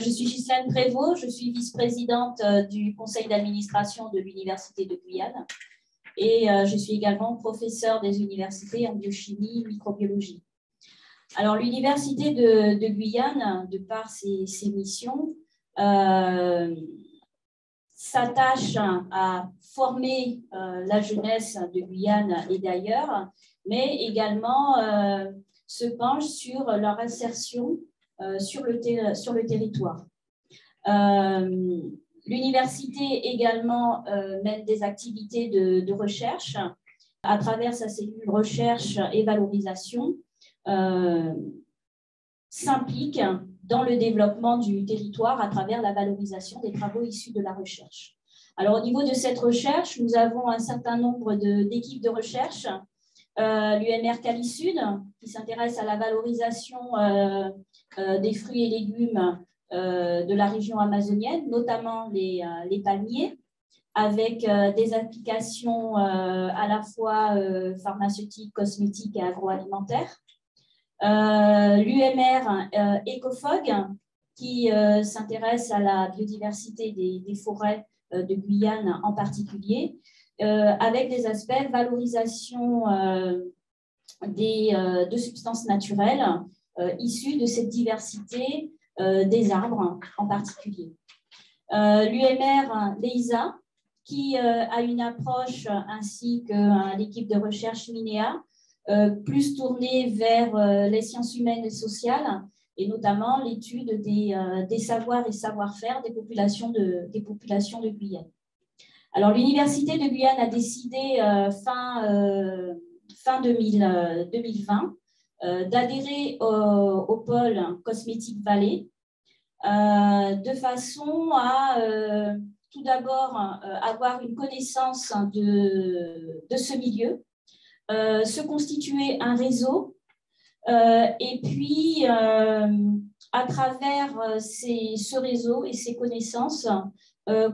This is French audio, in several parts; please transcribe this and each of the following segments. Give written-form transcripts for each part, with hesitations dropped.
Je suis Ghislaine Prévost, je suis vice-présidente du conseil d'administration de l'Université de Guyane et je suis également professeure des universités en biochimie et microbiologie. Alors, l'Université de Guyane, de par ses missions, s'attache à former la jeunesse de Guyane et d'ailleurs, mais également se penche sur leur insertion sur le territoire. L'université également mène des activités de recherche à travers sa cellule recherche et valorisation, s'implique dans le développement du territoire à travers la valorisation des travaux issus de la recherche. Alors, au niveau de cette recherche, nous avons un certain nombre d'équipes de recherche. L'UMR Cali Sud, qui s'intéresse à la valorisation des fruits et légumes de la région amazonienne, notamment les palmiers, avec des applications à la fois pharmaceutiques, cosmétiques et agroalimentaires. L'UMR Ecofog, qui s'intéresse à la biodiversité des forêts de Guyane en particulier, avec des aspects valorisation de substances naturelles issues de cette diversité des arbres en particulier. L'UMR LEISA, qui a une approche ainsi que l'équipe de recherche MINEA, plus tournée vers les sciences humaines et sociales, et notamment l'étude des savoirs et savoir-faire des populations de Guyane. Alors, l'Université de Guyane a décidé fin 2020 d'adhérer au pôle Cosmétique Vallée de façon à tout d'abord avoir une connaissance de ce milieu, se constituer un réseau et puis à travers ce réseau et ces connaissances,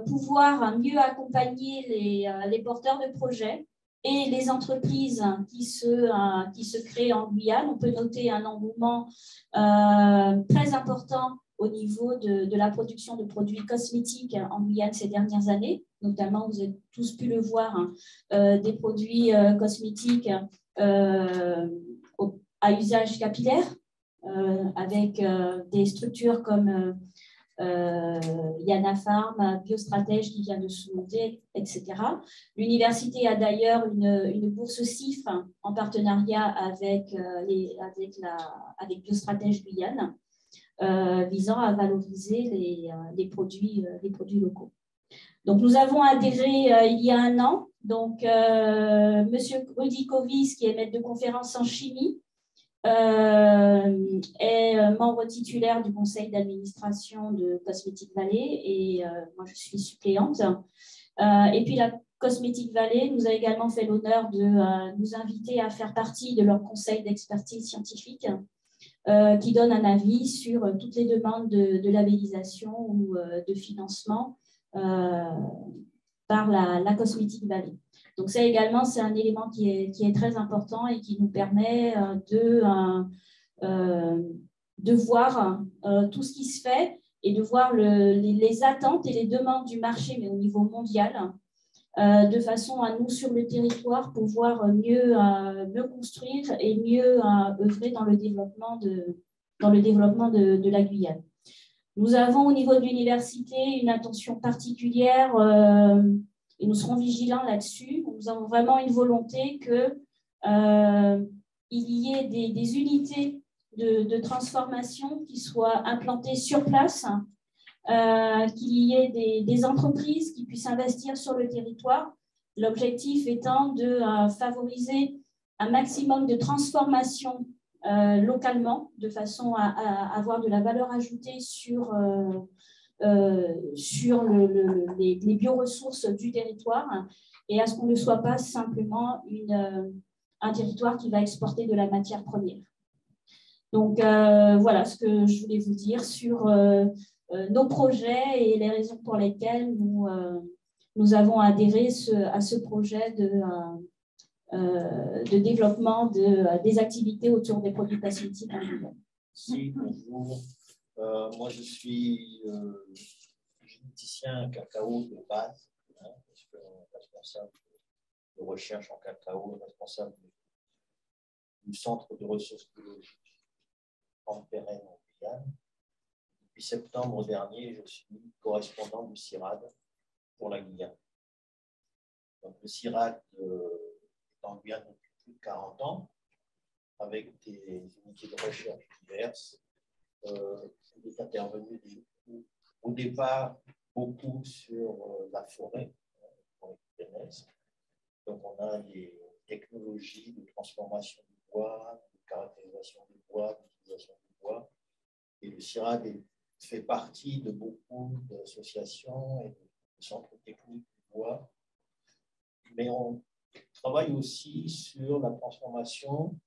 pouvoir mieux accompagner les porteurs de projets et les entreprises qui se créent en Guyane. On peut noter un engouement très important au niveau de la production de produits cosmétiques en Guyane ces dernières années. Notamment, vous avez tous pu le voir, des produits cosmétiques à usage capillaire, avec des structures comme Yana Farm, Biostratège qui vient de se monter, etc. L'université a d'ailleurs une bourse CIF en partenariat avec Biostratège Guyane, visant à valoriser les produits locaux. Donc, nous avons adhéré il y a un an. Donc, Monsieur Rudy Kovis, qui est maître de conférence en chimie, est membre titulaire du conseil d'administration de Cosmétique Vallée et moi je suis suppléante. Et puis la Cosmétique Vallée nous a également fait l'honneur de nous inviter à faire partie de leur conseil d'expertise scientifique qui donne un avis sur toutes les demandes de labellisation ou de financement par la Cosmétique Vallée. Donc ça également, c'est un élément qui est très important et qui nous permet de voir tout ce qui se fait et de voir les attentes et les demandes du marché, mais au niveau mondial, de façon à nous, sur le territoire, pouvoir mieux construire et mieux œuvrer dans le développement de la Guyane. Nous avons au niveau de l'université une attention particulière et nous serons vigilants là-dessus. Nous avons vraiment une volonté qu'il y ait des unités de transformation qui soient implantées sur place, qu'il y ait des entreprises qui puissent investir sur le territoire. L'objectif étant de favoriser un maximum de transformation localement, de façon à avoir de la valeur ajoutée sur les bioressources du territoire et à ce qu'on ne soit pas simplement un territoire qui va exporter de la matière première. Donc, voilà ce que je voulais vous dire sur nos projets et les raisons pour lesquelles nous avons adhéré à ce projet de développement des activités autour des produits cosmétiques en Guyane. Si vous Moi, je suis généticien cacao de base, hein, parce que responsable de recherche en cacao, responsable du Centre de ressources biologiques en Pérenne en Guyane. Depuis septembre dernier, je suis correspondant du CIRAD pour la Guyane. Donc, le CIRAD est en Guyane depuis plus de 40 ans, avec des unités de recherche diverses. Il est intervenu au départ beaucoup sur la forêt, pour les PNS. Donc, on a des technologies de transformation du bois, de caractérisation du bois, d'utilisation du bois. Et le CIRAD fait partie de beaucoup d'associations et de centres techniques du bois. Mais on travaille aussi sur la transformation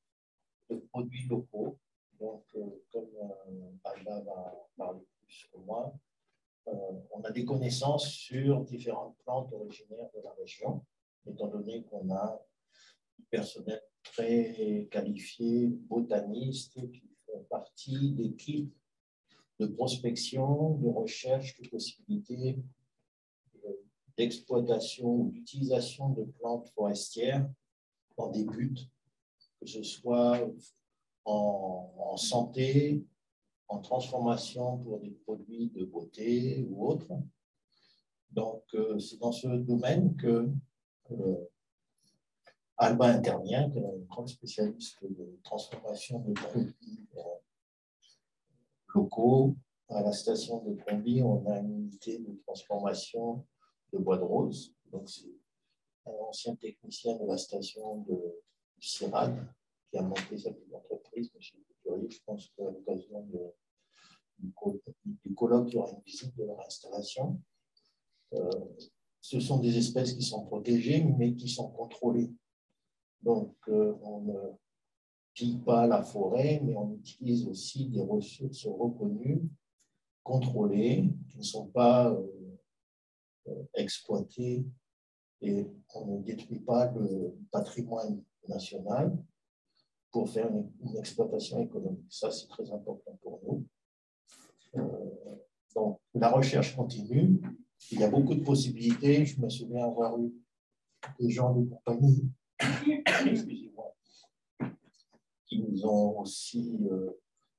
de produits locaux. Donc, comme Alba va parler plus que moi, on a des connaissances sur différentes plantes originaires de la région, étant donné qu'on a du personnel très qualifié, botanistes, qui font partie d'équipes de prospection, de recherche de possibilités d'exploitation ou d'utilisation de plantes forestières dans des buts, que ce soit en santé, en transformation pour des produits de beauté ou autres. Donc, c'est dans ce domaine que Alba intervient, qui est une grande spécialiste de transformation de produits locaux. À la station de Combi, on a une unité de transformation de bois de rose. Donc, c'est un ancien technicien de la station de CIRAD qui a monté cette entreprise, M. Couturier. Je pense qu'à l'occasion du colloque, il y aura une visite de leur installation. Ce sont des espèces qui sont protégées, mais qui sont contrôlées. Donc, on ne pille pas la forêt, mais on utilise aussi des ressources reconnues, contrôlées, qui ne sont pas exploitées, et on ne détruit pas le patrimoine national pour faire une exploitation économique. Ça, c'est très important pour nous. Donc, la recherche continue. Il y a beaucoup de possibilités. Je me souviens avoir eu des gens de compagnie, excusez-moi, qui nous ont aussi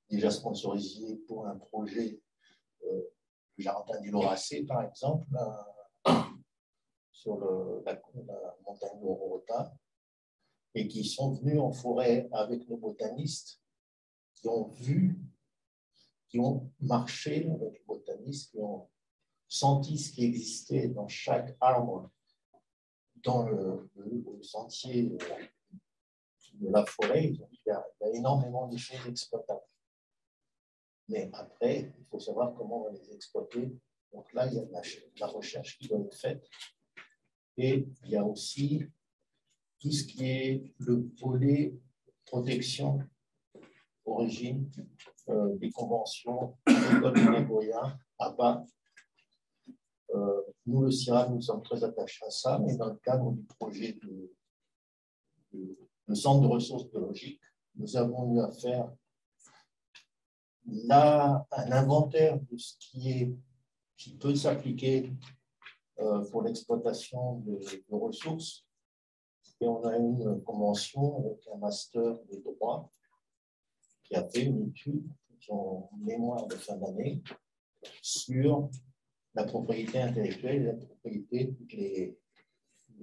déjà sponsorisé pour un projet le jardin du Loracé, par exemple, sur la montagne de Rorota, et qui sont venus en forêt avec nos botanistes, qui ont vu, qui ont marché avec les botanistes, qui ont senti ce qui existait dans chaque arbre, dans le sentier de la forêt. Ils ont dit qu'il y a énormément de choses exploitables. Mais après, il faut savoir comment on va les exploiter. Donc là, il y a la recherche qui doit être faite. Et il y a aussi tout ce qui est le volet protection, origine, des conventions du Code de Nagoya, APA. Nous, le CIRAD, nous sommes très attachés à ça, mais dans le cadre du projet de centre de ressources biologiques, nous avons eu à faire là un inventaire de ce qui peut s'appliquer pour l'exploitation de ressources. Et on a une convention avec un master de droit qui a fait une étude, son mémoire de fin d'année, sur la propriété intellectuelle et la propriété, toutes les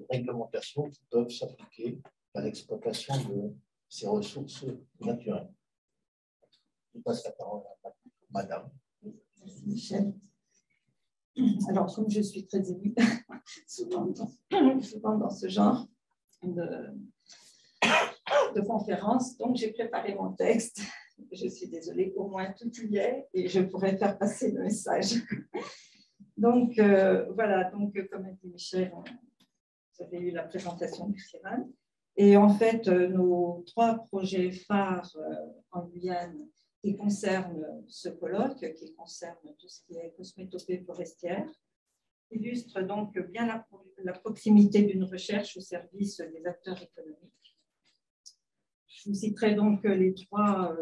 réglementations qui peuvent s'appliquer à l'exploitation de ces ressources naturelles. Je passe la parole à Madame. Michel. Alors, comme je suis très émue, souvent dans ce genre de conférence, donc j'ai préparé mon texte. Je suis désolée, au moins tout y est et je pourrais faire passer le message. Donc, voilà, donc, comme a dit Michel, vous avez eu la présentation du CIRAD. Et en fait, nos 3 projets phares en Guyane qui concernent ce colloque, qui concerne tout ce qui est cosmétopée forestière, illustrent donc bien la proximité d'une recherche au service des acteurs économiques. Je vous citerai donc les 3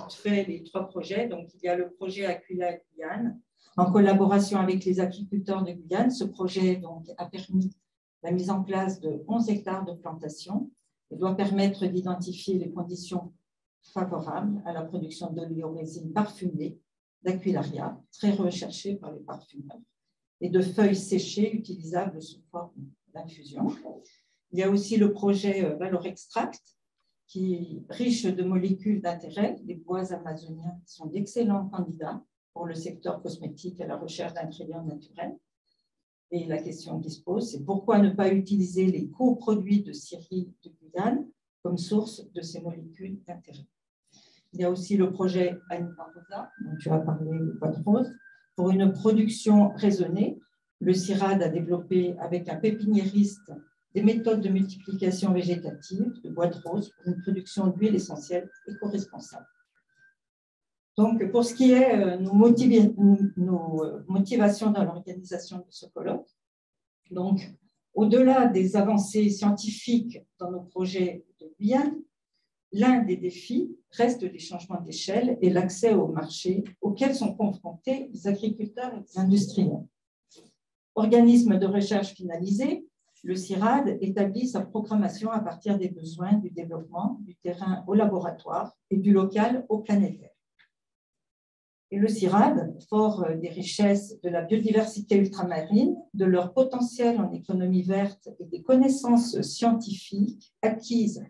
fait les 3 projets. Donc, il y a le projet Aquila Guyane, en collaboration avec les agriculteurs de Guyane. Ce projet donc, a permis la mise en place de 11 hectares de plantation et doit permettre d'identifier les conditions favorables à la production d'oléorésine parfumée d'Aquilaria, très recherchée par les parfumeurs, et de feuilles séchées utilisables sous forme d'infusion. Il y a aussi le projet Valorextract, qui est riche de molécules d'intérêt. Les bois amazoniens sont d'excellents candidats pour le secteur cosmétique à la recherche d'ingrédients naturels. Et la question qui se pose, c'est pourquoi ne pas utiliser les coproduits de scierie de Guyane comme source de ces molécules d'intérêt. Il y a aussi le projet Anita Rosa, dont tu as parlé, le bois de rose, pour une production raisonnée. Le CIRAD a développé avec un pépiniériste des méthodes de multiplication végétative de bois de rose pour une production d'huile essentielle éco-responsable. Donc, pour ce qui est nos motivations dans l'organisation de ce colloque, donc, au-delà des avancées scientifiques dans nos projets de Guyane, l'un des défis reste les changements d'échelle et l'accès au marché auxquels sont confrontés les agriculteurs et les industriels. Organisme de recherche finalisé, le CIRAD établit sa programmation à partir des besoins du développement du terrain au laboratoire et du local au planétaire. Et le CIRAD, fort des richesses de la biodiversité ultramarine, de leur potentiel en économie verte et des connaissances scientifiques acquises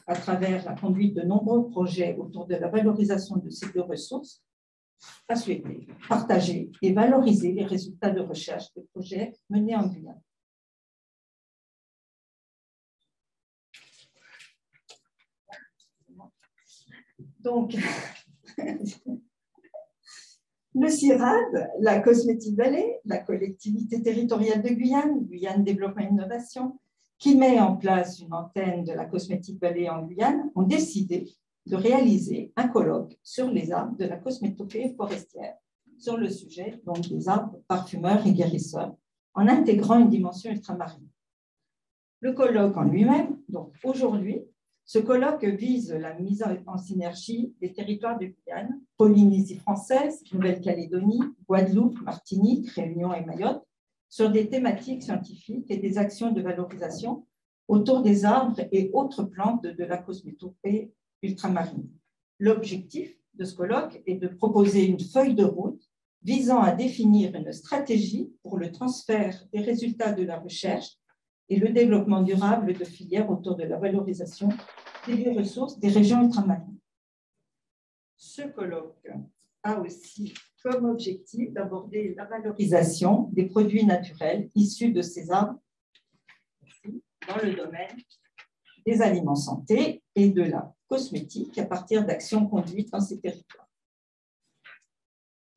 à travers la conduite de nombreux projets autour de la valorisation de ces 2 ressources, a souhaité partager et valoriser les résultats de recherche des projets menés en Guyane. Donc, le CIRAD, la Cosmétique Vallée, la collectivité territoriale de Guyane, Guyane Développement et Innovation, qui met en place une antenne de la Cosmétique Vallée en Guyane, ont décidé de réaliser un colloque sur les arbres de la cosmétopée forestière, sur le sujet donc, des arbres parfumeurs et guérisseurs, en intégrant une dimension ultramarine. Le colloque en lui-même, donc aujourd'hui, ce colloque vise la mise en synergie des territoires de Guyane, Polynésie française, Nouvelle-Calédonie, Guadeloupe, Martinique, Réunion et Mayotte, sur des thématiques scientifiques et des actions de valorisation autour des arbres et autres plantes de la cosmétopée ultramarine. L'objectif de ce colloque est de proposer une feuille de route visant à définir une stratégie pour le transfert des résultats de la recherche et le développement durable de filières autour de la valorisation des bioressources des régions ultramarines. Ce colloque a aussi comme objectif d'aborder la valorisation des produits naturels issus de ces arbres dans le domaine des aliments santé et de la cosmétique à partir d'actions conduites dans ces territoires.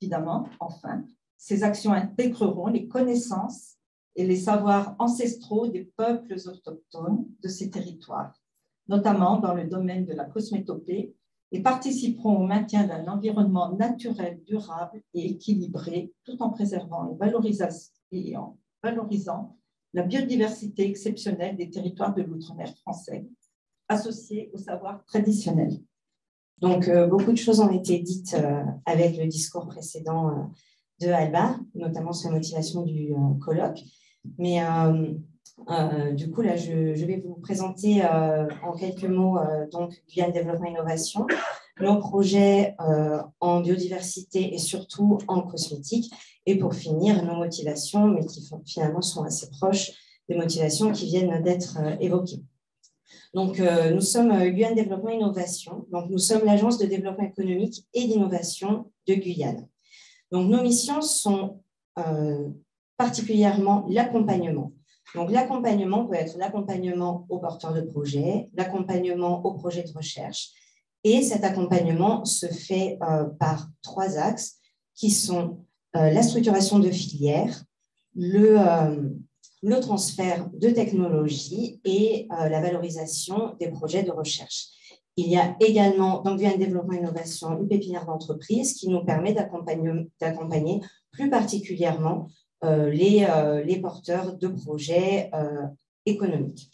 Évidemment, enfin, ces actions intégreront les connaissances et les savoirs ancestraux des peuples autochtones de ces territoires, notamment dans le domaine de la cosmétopée, et participeront au maintien d'un environnement naturel, durable et équilibré, tout en préservant et en valorisant la biodiversité exceptionnelle des territoires de l'outre-mer français, associés au savoir traditionnel. Donc, beaucoup de choses ont été dites avec le discours précédent de Alba, notamment sur la motivation du colloque. Mais du coup, là, je vais vous présenter en quelques mots donc Guyane Développement et Innovation, nos projets en biodiversité et surtout en cosmétique. Et pour finir, nos motivations, mais qui finalement sont assez proches des motivations qui viennent d'être évoquées. Donc, nous sommes Guyane Développement et Innovation. Donc, nous sommes l'agence de développement économique et d'innovation de Guyane. Donc, nos missions sont particulièrement l'accompagnement. Donc, l'accompagnement peut être l'accompagnement aux porteurs de projets, l'accompagnement aux projets de recherche. Et cet accompagnement se fait par 3 axes qui sont la structuration de filières, le transfert de technologies et la valorisation des projets de recherche. Il y a également, dans Guyane Développement et Innovation, une pépinière d'entreprise qui nous permet d'accompagner plus particulièrement les porteurs de projets économiques.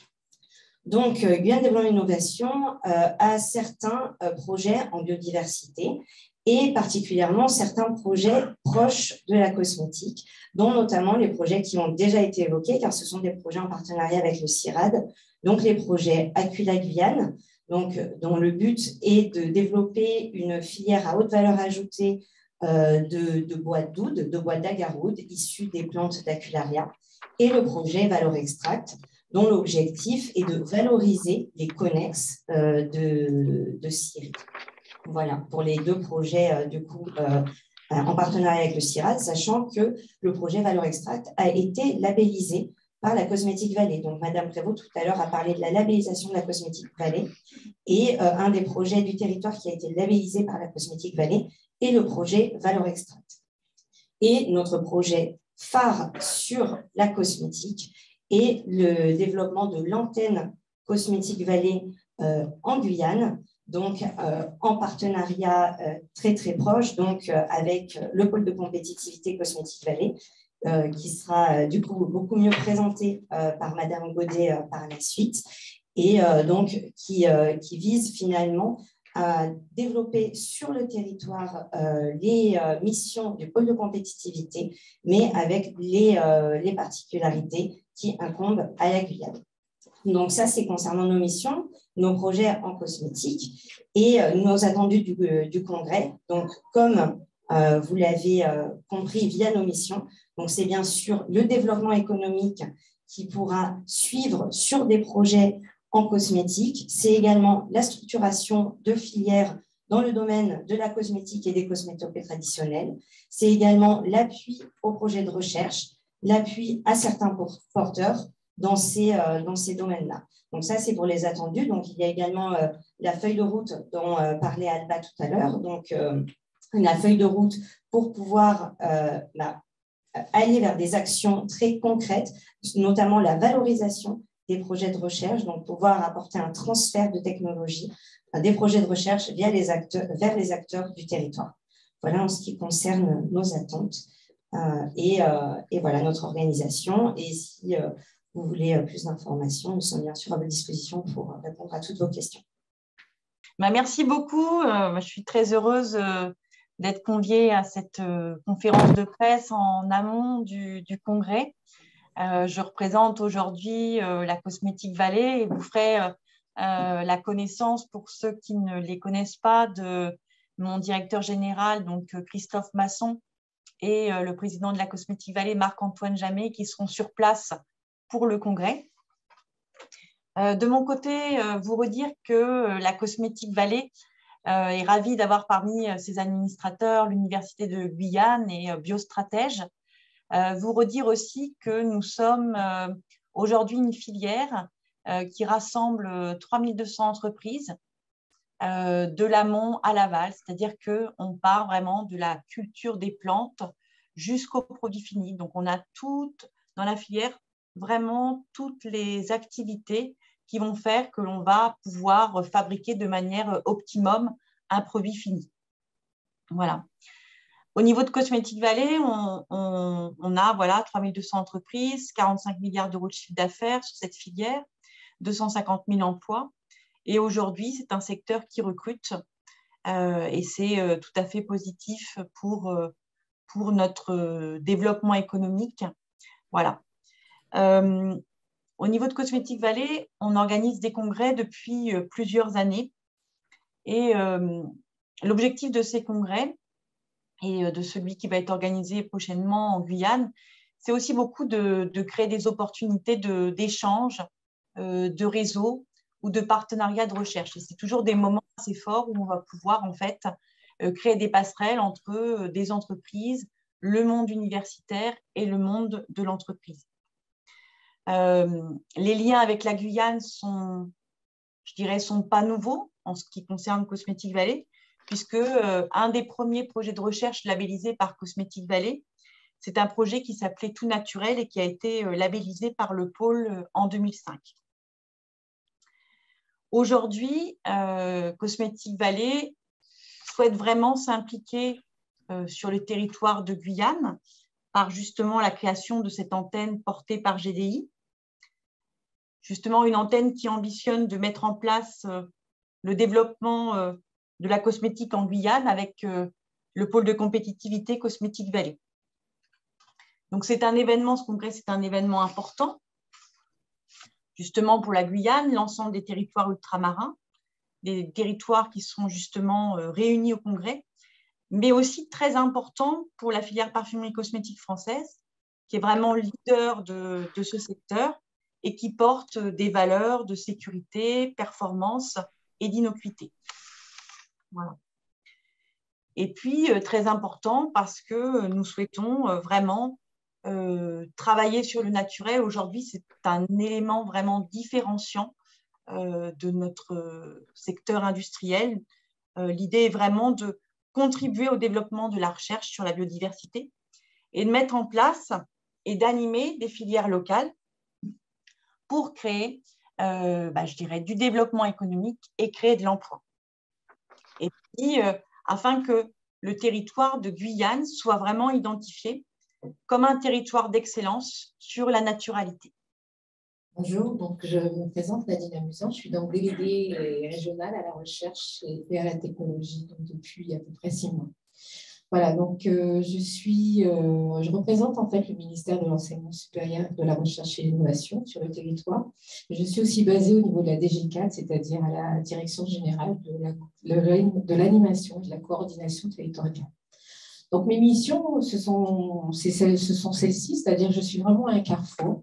Donc, Guyane Développement Innovation a certains projets en biodiversité et particulièrement certains projets proches de la cosmétique, dont notamment les projets qui ont déjà été évoqués, car ce sont des projets en partenariat avec le CIRAD, donc les projets Aquila Guyane, donc, dont le but est de développer une filière à haute valeur ajoutée de bois d'oud, de bois d'agarroude, issus des plantes d'Acularia, et le projet Valor Extract, dont l'objectif est de valoriser les connexes de scierie. Voilà, pour les deux projets, du coup, en partenariat avec le CIRAD, sachant que le projet Valor Extract a été labellisé par la Cosmétique Vallée. Donc, Madame Prévost, tout à l'heure, a parlé de la labellisation de la Cosmétique Vallée. Et un des projets du territoire qui a été labellisé par la Cosmétique Vallée est le projet Valor Extract. Et notre projet phare sur la cosmétique est le développement de l'antenne Cosmétique Vallée en Guyane, donc en partenariat très très proche donc, avec le pôle de compétitivité Cosmétique Vallée, qui sera du coup beaucoup mieux présenté par Madame Godet par la suite, et donc qui vise finalement à développer sur le territoire les missions du pôle de compétitivité, mais avec les particularités qui incombent à la Guyane. Donc ça, c'est concernant nos missions, nos projets en cosmétique et nos attendus du congrès. Donc, comme vous l'avez compris via nos missions, donc c'est bien sûr le développement économique qui pourra suivre sur des projets en cosmétique. C'est également la structuration de filières dans le domaine de la cosmétique et des cosmétopées traditionnels. C'est également l'appui aux projets de recherche, l'appui à certains porteurs dans ces domaines-là. Donc ça, c'est pour les attendus. Donc, il y a également la feuille de route dont parlait Alba tout à l'heure. Donc, la feuille de route pour pouvoir aller vers des actions très concrètes, notamment la valorisation des projets de recherche, donc pouvoir apporter un transfert de technologie des projets de recherche vers les acteurs du territoire. Voilà en ce qui concerne nos attentes et voilà notre organisation. Et si vous voulez plus d'informations, nous sommes bien sûr à votre disposition pour répondre à toutes vos questions. Merci beaucoup. Je suis très heureuse d'être conviée à cette conférence de presse en amont du congrès. Je représente aujourd'hui la Cosmétique Vallée et vous ferez la connaissance, pour ceux qui ne les connaissent pas, de mon directeur général, donc Christophe Masson, et le président de la Cosmétique Vallée, Marc-Antoine Jamet, qui seront sur place pour le congrès. De mon côté, vous redire que la Cosmétique Vallée est ravie d'avoir parmi ses administrateurs l'Université de Guyane et Biostratège. Vous redire aussi que nous sommes aujourd'hui une filière qui rassemble 3200 entreprises de l'amont à l'aval, c'est-à-dire qu'on part vraiment de la culture des plantes jusqu'au produit fini. Donc, on a dans la filière vraiment toutes les activités qui vont faire que l'on va pouvoir fabriquer de manière optimum un produit fini. Voilà. Au niveau de Cosmétique Vallée, on a voilà, 3200 entreprises, 45 milliards d'euros de chiffre d'affaires sur cette filière, 250 000 emplois. Et aujourd'hui, c'est un secteur qui recrute et c'est tout à fait positif pour notre développement économique. Voilà. Au niveau de Cosmétique Vallée, on organise des congrès depuis plusieurs années. Et l'objectif de ces congrès et de celui qui va être organisé prochainement en Guyane, c'est aussi beaucoup de créer des opportunités d'échange, de réseau ou de partenariat de recherche. Et c'est toujours des moments assez forts où on va pouvoir en fait créer des passerelles entre des entreprises, le monde universitaire et le monde de l'entreprise. Les liens avec la Guyane sont, je dirais, sont pas nouveaux en ce qui concerne Cosmétique Vallée, puisque un des premiers projets de recherche labellisés par Cosmétique Vallée, c'est un projet qui s'appelait Tout Naturel et qui a été labellisé par le pôle en 2005. Aujourd'hui, Cosmétique Vallée souhaite vraiment s'impliquer sur le territoire de Guyane par justement la création de cette antenne portée par GDI. justement une antenne qui ambitionne de mettre en place le développement de la cosmétique en Guyane avec le pôle de compétitivité Cosmétique Vallée. Donc, c'est un événement, ce congrès, c'est un événement important, justement pour la Guyane, l'ensemble des territoires ultramarins, des territoires qui sont justement réunis au congrès, mais aussi très important pour la filière parfumerie cosmétique française, qui est vraiment leader de ce secteur et qui porte des valeurs de sécurité, performance et d'innocuité. Voilà. Et puis, très important parce que nous souhaitons vraiment travailler sur le naturel. Aujourd'hui, c'est un élément vraiment différenciant de notre secteur industriel. L'idée est vraiment de contribuer au développement de la recherche sur la biodiversité et de mettre en place et d'animer des filières locales pour créer, je dirais, du développement économique et créer de l'emploi. Et puis, afin que le territoire de Guyane soit vraiment identifié comme un territoire d'excellence sur la naturalité. Bonjour, donc je me présente Nadine Amusant, je suis donc déléguée régionale à la recherche et à la technologie donc depuis à peu près 6 mois. Voilà, donc je représente en fait le ministère de l'Enseignement supérieur, de la Recherche et de l'Innovation sur le territoire. Je suis aussi basée au niveau de la DG4, c'est-à-dire à la Direction générale de l'animation et de la coordination territoriale. Donc mes missions, ce sont celles-ci, c'est-à-dire je suis vraiment un carrefour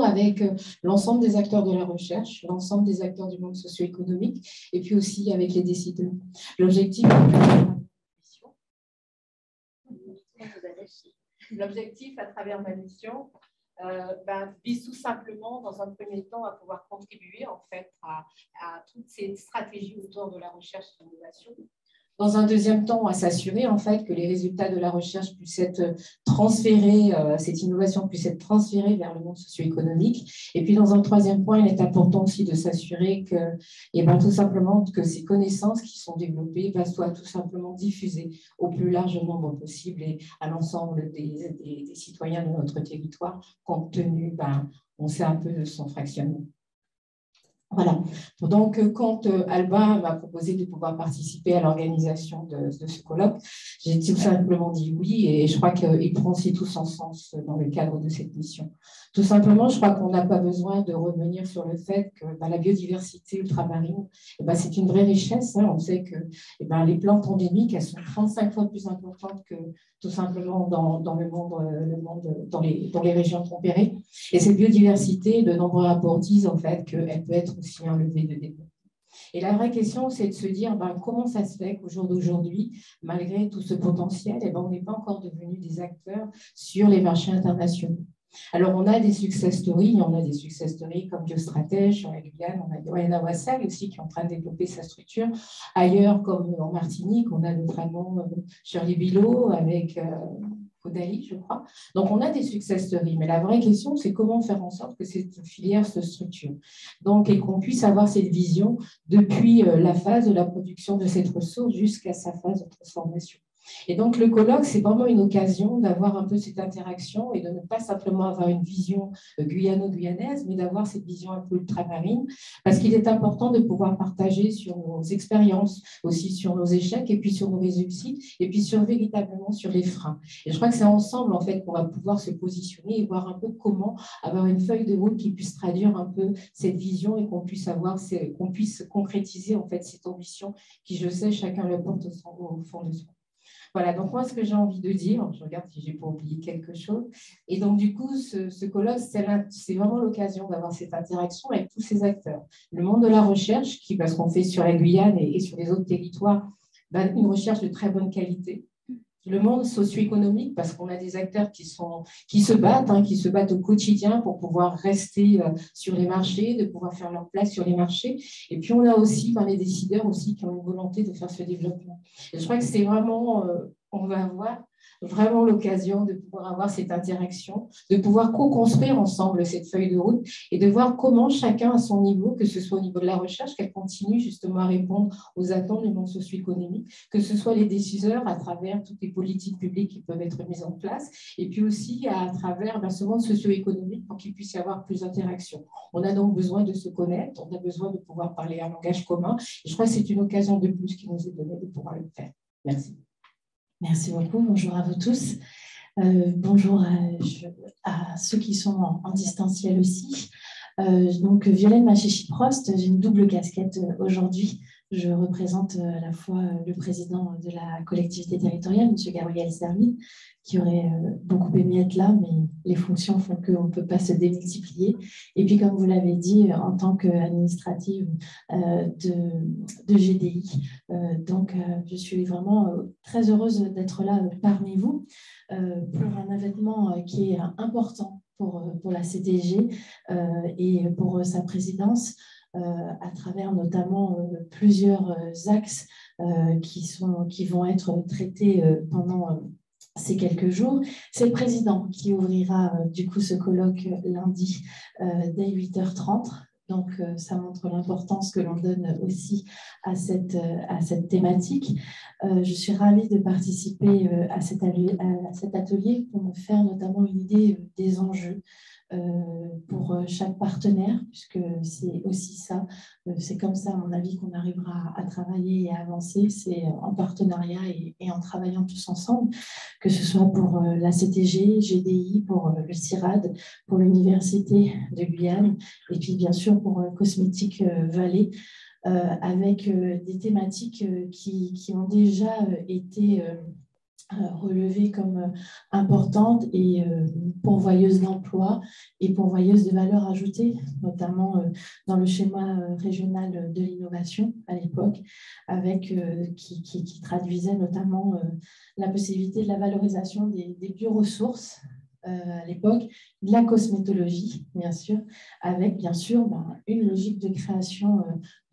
avec l'ensemble des acteurs de la recherche, l'ensemble des acteurs du monde socio-économique et puis aussi avec les décideurs. L'objectif à travers ma mission vise tout simplement, dans un premier temps, à pouvoir contribuer en fait à toutes ces stratégies autour de la recherche et de l'innovation. Dans un deuxième temps, à s'assurer en fait que les résultats de la recherche puissent être transférés, cette innovation puisse être transférée vers le monde socio-économique. Et puis dans un troisième point, il est important aussi de s'assurer que, tout simplement, que ces connaissances qui sont développées soient tout simplement diffusées au plus large nombre possible et à l'ensemble des citoyens de notre territoire, compte tenu, on sait un peu de son fractionnement. Voilà. Donc, quand Alba m'a proposé de pouvoir participer à l'organisation de ce colloque, j'ai tout simplement dit oui et je crois qu'il prend aussi tout son sens dans le cadre de cette mission. Tout simplement, je crois qu'on n'a pas besoin de revenir sur le fait que la biodiversité ultramarine, c'est une vraie richesse. On sait que les plantes endémiques, elles sont 35 fois plus importantes que tout simplement dans le monde dans les régions tempérées. Et cette biodiversité, de nombreux rapports disent en fait qu'elle peut être aussi un levier de développement. Et la vraie question, c'est de se dire comment ça se fait qu'au jour d'aujourd'hui, malgré tout ce potentiel, on n'est pas encore devenus des acteurs sur les marchés internationaux. Alors, on a des success stories, comme Biostratège sur la Guyane, on a Wayana Wassag aussi qui est en train de développer sa structure. Ailleurs, comme en Martinique, on a notamment Shirley Bilot avec Caudalie, je crois. Donc, on a des success stories, mais la vraie question, c'est comment faire en sorte que cette filière se structure. Donc, et qu'on puisse avoir cette vision depuis la phase de la production de cette ressource jusqu'à sa phase de transformation. Et donc, le colloque, c'est vraiment une occasion d'avoir un peu cette interaction et de ne pas simplement avoir une vision guyano-guyanaise, mais d'avoir cette vision un peu ultramarine, parce qu'il est important de pouvoir partager sur nos expériences, aussi sur nos échecs, et puis sur nos réussites, et puis véritablement sur les freins. Et je crois que c'est ensemble, en fait, qu'on va pouvoir se positionner et voir un peu comment avoir une feuille de route qui puisse traduire un peu cette vision et qu'on puisse concrétiser, en fait, cette ambition qui, je sais, chacun le porte au fond de soi. Voilà, donc moi, ce que j'ai envie de dire, je regarde si je n'ai pas oublié quelque chose, et donc du coup, ce colloque, c'est vraiment l'occasion d'avoir cette interaction avec tous ces acteurs. Le monde de la recherche, parce qu'on fait sur la Guyane et sur les autres territoires, une recherche de très bonne qualité. Le monde socio-économique, parce qu'on a des acteurs qui se battent au quotidien pour pouvoir rester sur les marchés, de pouvoir faire leur place sur les marchés. Et puis, on a aussi les décideurs aussi qui ont une volonté de faire ce développement. Et je crois que c'est vraiment, on va avoir vraiment l'occasion de pouvoir avoir cette interaction, de pouvoir co-construire ensemble cette feuille de route et de voir comment chacun à son niveau, que ce soit au niveau de la recherche, qu'elle continue justement à répondre aux attentes du monde socio-économique, que ce soit les décideurs à travers toutes les politiques publiques qui peuvent être mises en place, et puis aussi à travers ce monde socio-économique pour qu'il puisse y avoir plus d'interaction. On a donc besoin de se connaître, on a besoin de pouvoir parler un langage commun, et je crois que c'est une occasion de plus qui nous est donnée de pouvoir le faire. Merci. Merci beaucoup. Bonjour à vous tous. Bonjour à ceux qui sont en distanciel aussi. Donc, Violaine Machichi-Prost, j'ai une double casquette aujourd'hui. Je représente à la fois le président de la collectivité territoriale, M. Gabriel Zermi, qui aurait beaucoup aimé être là, mais les fonctions font qu'on ne peut pas se démultiplier. Et puis, comme vous l'avez dit, en tant qu'administrative de GDI, donc je suis vraiment très heureuse d'être là parmi vous pour un événement qui est important pour la CTG et pour sa présidence, à travers notamment plusieurs axes qui vont être traités pendant ces quelques jours. C'est le président qui ouvrira du coup ce colloque lundi dès 8h30. Donc, ça montre l'importance que l'on donne aussi à cette thématique. Je suis ravie de participer à cet atelier pour me faire notamment une idée des enjeux pour chaque partenaire, puisque c'est aussi ça, c'est comme ça, à mon avis, qu'on arrivera à travailler et à avancer, c'est en partenariat et en travaillant tous ensemble, que ce soit pour la CTG, GDI, pour le CIRAD, pour l'Université de Guyane, et puis bien sûr pour Cosmétique Vallée, avec des thématiques qui ont déjà été relevées comme importantes et pourvoyeuses d'emploi et pourvoyeuses de valeur ajoutée, notamment dans le schéma régional de l'innovation à l'époque, avec qui traduisait notamment la possibilité de la valorisation des bioressources à l'époque, de la cosmétologie, bien sûr, avec bien sûr une logique de création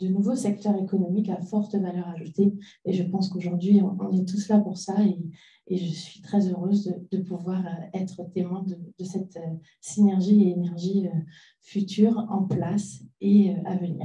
de nouveaux secteurs économiques à forte valeur ajoutée. Et je pense qu'aujourd'hui, on est tous là pour ça et je suis très heureuse de pouvoir être témoin de cette synergie et énergie future en place et à venir.